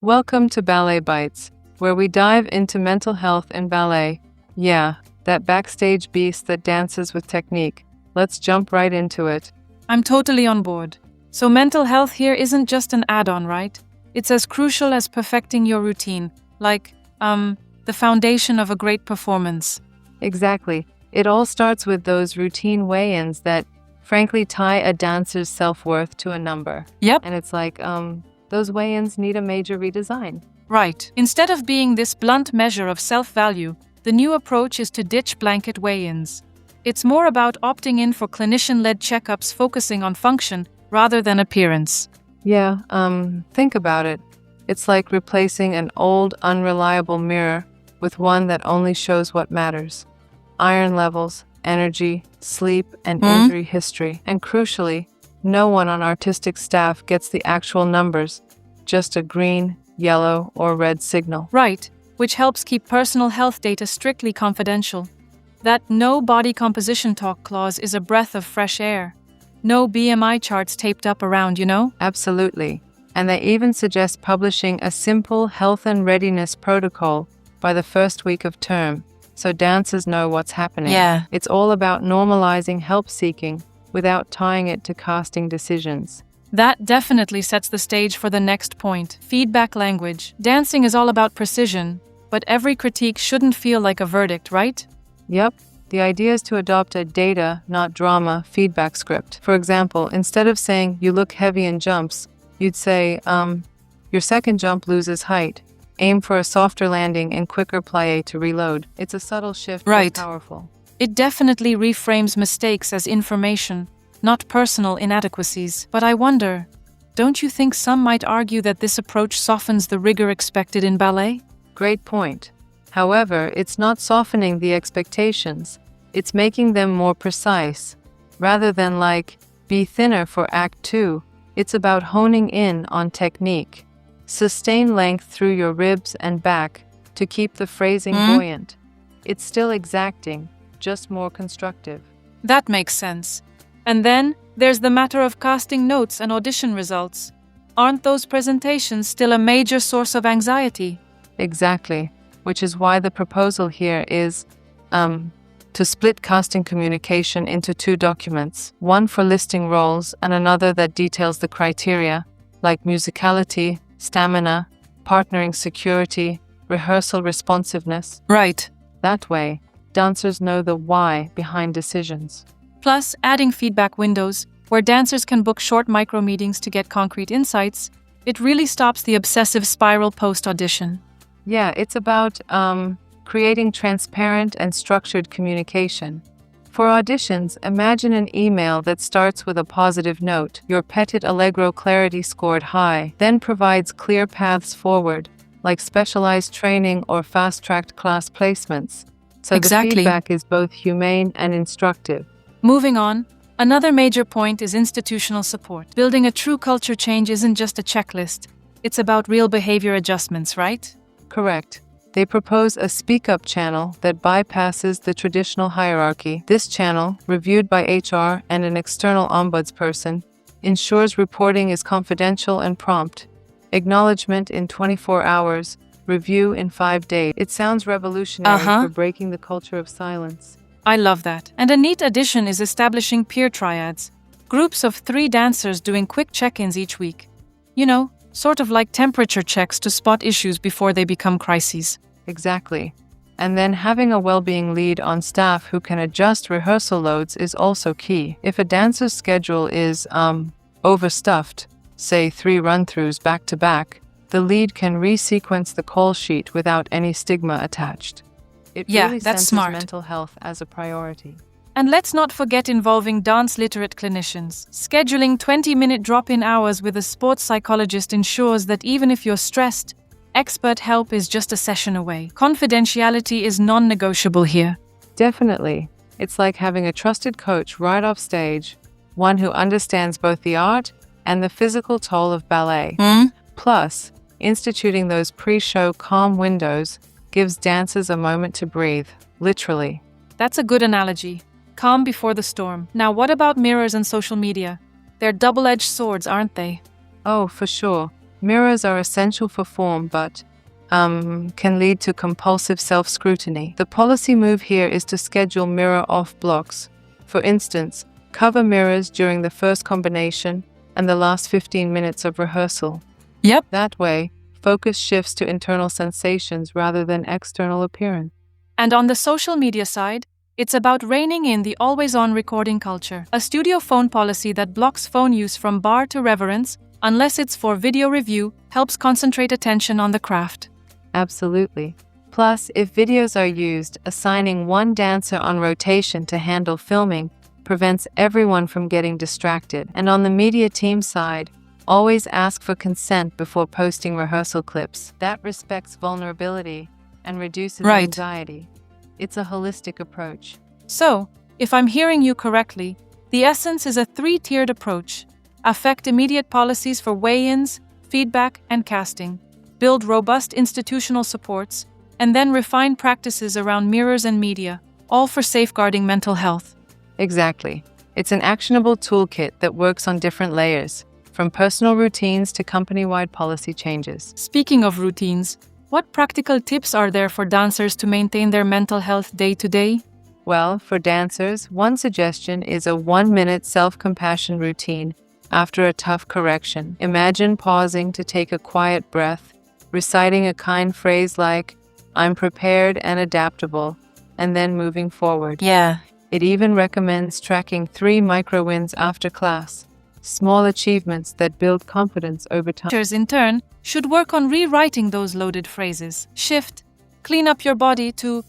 Welcome to Ballet Bites, where we dive into mental health in ballet. Yeah, that backstage beast that dances with technique. Let's jump right into it. I'm totally on board. So mental health here isn't just an add-on, right? It's as crucial as perfecting your routine, like, the foundation of a great performance. Exactly. It all starts with those routine weigh-ins that, frankly, tie a dancer's self-worth to a number. Yep. And it's like, those weigh-ins need a major redesign. Right. Instead of being this blunt measure of self-value, the new approach is to ditch blanket weigh-ins. It's more about opting in for clinician-led checkups focusing on function rather than appearance. Yeah, think about it. It's like replacing an old, unreliable mirror with one that only shows what matters. Iron levels, energy, sleep, and injury history. And crucially, no one on artistic staff gets the actual numbers, just a green, yellow, or red signal. Right, which helps keep personal health data strictly confidential. That no body composition talk clause is a breath of fresh air. No BMI charts taped up around, you know? Absolutely. And they even suggest publishing a simple health and readiness protocol by the first week of term, so dancers know what's happening. Yeah. It's all about normalizing help-seeking without tying it to casting decisions. That definitely sets the stage for the next point, feedback language. Dancing is all about precision, but every critique shouldn't feel like a verdict, right? Yep. The idea is to adopt a data, not drama, feedback script. For example, instead of saying, "You look heavy in jumps," you'd say, "Your second jump loses height. Aim for a softer landing and quicker plié to reload." It's a subtle shift, Right. but powerful. It definitely reframes mistakes as information, not personal inadequacies. But I wonder, don't you think some might argue that this approach softens the rigor expected in ballet? Great point. However, it's not softening the expectations. It's making them more precise. Rather than like, be thinner for Act 2, it's about honing in on technique. Sustain length through your ribs and back to keep the phrasing buoyant. It's still exacting, just more constructive. That makes sense. And then, there's the matter of casting notes and audition results. Aren't those presentations still a major source of anxiety? Exactly, which is why the proposal here is to split casting communication into two documents, one for listing roles and another that details the criteria, like musicality, stamina, partnering security, rehearsal responsiveness. Right. That way, dancers know the why behind decisions. Plus, adding feedback windows, where dancers can book short micro-meetings to get concrete insights, it really stops the obsessive spiral post-audition. Yeah, it's about creating transparent and structured communication. For auditions, imagine an email that starts with a positive note, "Your petit allegro clarity scored high," then provides clear paths forward, like specialized training or fast-tracked class placements. So Exactly. The feedback is both humane and instructive. Moving on, another major point is institutional support. Building a true culture change isn't just a checklist. It's about real behavior adjustments, right? Correct. They propose a speak-up channel that bypasses the traditional hierarchy. This channel, reviewed by HR and an external ombudsperson, ensures reporting is confidential and prompt. Acknowledgement in 24 hours, review in 5 days. It sounds revolutionary for breaking the culture of silence. I love that. And a neat addition is establishing peer triads, groups of 3 dancers doing quick check-ins each week. You know, sort of like temperature checks to spot issues before they become crises. Exactly. And then having a well-being lead on staff who can adjust rehearsal loads is also key. If a dancer's schedule is overstuffed, say 3 run-throughs back-to-back, the lead can resequence the call sheet without any stigma attached. It really that's centers smart. mental health as a priority. And let's not forget involving dance-literate clinicians. Scheduling 20-minute drop-in hours with a sports psychologist ensures that even if you're stressed, expert help is just a session away. Confidentiality is non-negotiable here. Definitely. It's like having a trusted coach right off stage, one who understands both the art and the physical toll of ballet. Plus, instituting those pre-show calm windows gives dancers a moment to breathe, literally. That's a good analogy. Calm before the storm. Now, what about mirrors and social media? They're double-edged swords, aren't they? Oh, for sure. Mirrors are essential for form, but can lead to compulsive self-scrutiny. The policy move here is to schedule mirror-off blocks. For instance, cover mirrors during the first combination and the last 15 minutes of rehearsal. Yep. That way, focus shifts to internal sensations rather than external appearance. And on the social media side, it's about reining in the always-on recording culture. A studio phone policy that blocks phone use from bar to reverence, unless it's for video review, helps concentrate attention on the craft. Absolutely. Plus, if videos are used, assigning one dancer on rotation to handle filming prevents everyone from getting distracted. And on the media team side, always ask for consent before posting rehearsal clips. That respects vulnerability and reduces anxiety. It's a holistic approach. So, if I'm hearing you correctly, the essence is a three-tiered approach. Affect immediate policies for weigh-ins, feedback, and casting. Build robust institutional supports, and then refine practices around mirrors and media, all for safeguarding mental health. Exactly. It's an actionable toolkit that works on different layers, from personal routines to company-wide policy changes. Speaking of routines, what practical tips are there for dancers to maintain their mental health day to day? Well, for dancers, one suggestion is a 1-minute self-compassion routine after a tough correction. Imagine pausing to take a quiet breath, reciting a kind phrase like, "I'm prepared and adaptable," and then moving forward. Yeah. It even recommends tracking 3 micro-wins after class, small achievements that build confidence over time. Teachers, in turn, should work on rewriting those loaded phrases. Shift, clean up your body to,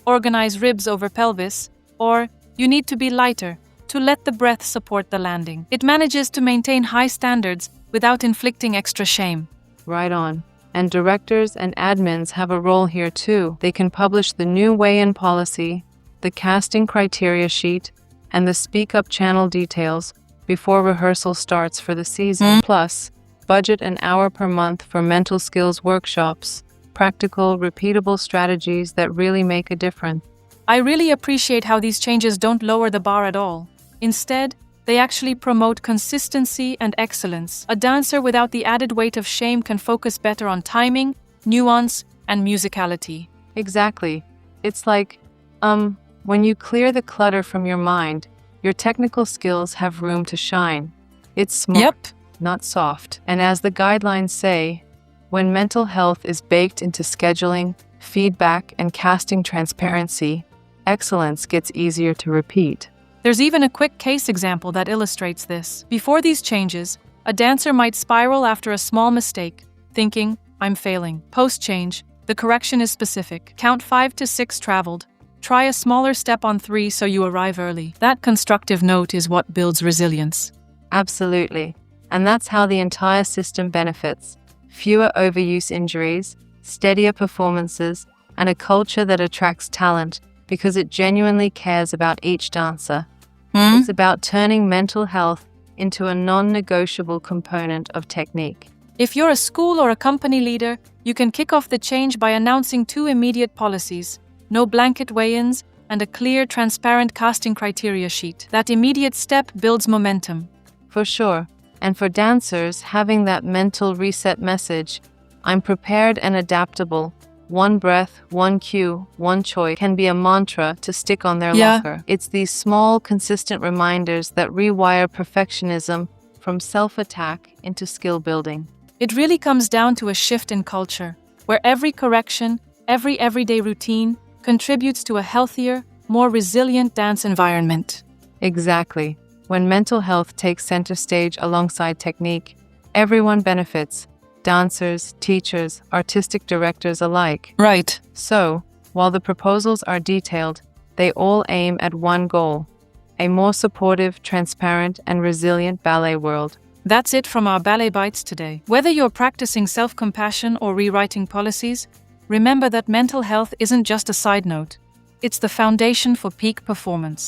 organize ribs over pelvis, or you need to be lighter, to let the breath support the landing. It manages to maintain high standards without inflicting extra shame. Right on. And directors and admins have a role here too. They can publish the new weigh-in policy, the casting criteria sheet, and the speak-up channel details before rehearsal starts for the season. Plus, budget an hour per month for mental skills workshops, practical, repeatable strategies that really make a difference. I really appreciate how these changes don't lower the bar at all. Instead, they actually promote consistency and excellence. A dancer without the added weight of shame can focus better on timing, nuance, and musicality. Exactly. It's like, when you clear the clutter from your mind, your technical skills have room to shine. It's smart, not soft. And as the guidelines say, when mental health is baked into scheduling, feedback, and casting transparency, excellence gets easier to repeat. There's even a quick case example that illustrates this. Before these changes, a dancer might spiral after a small mistake, thinking, "I'm failing." Post-change, the correction is specific. Count 5 to 6 traveled. Try a smaller step on 3 so you arrive early. That constructive note is what builds resilience. Absolutely. And that's how the entire system benefits. Fewer overuse injuries, steadier performances, and a culture that attracts talent because it genuinely cares about each dancer. It's about turning mental health into a non-negotiable component of technique. If you're a school or a company leader, you can kick off the change by announcing 2 immediate policies: no blanket weigh-ins and a clear, transparent casting criteria sheet. That immediate step builds momentum. For sure. And for dancers, having that mental reset message, "I'm prepared and adaptable," one breath, one cue, one choice, can be a mantra to stick on their locker. It's these small, consistent reminders that rewire perfectionism from self-attack into skill building. It really comes down to a shift in culture, where every correction, every everyday routine contributes to a healthier, more resilient dance environment. Exactly. When mental health takes center stage alongside technique, everyone benefits. Dancers, teachers, artistic directors alike. Right. So, while the proposals are detailed, they all aim at one goal: a more supportive, transparent, and resilient ballet world. That's it from our Ballet Bites today. Whether you're practicing self-compassion or rewriting policies, remember that mental health isn't just a side note. It's the foundation for peak performance.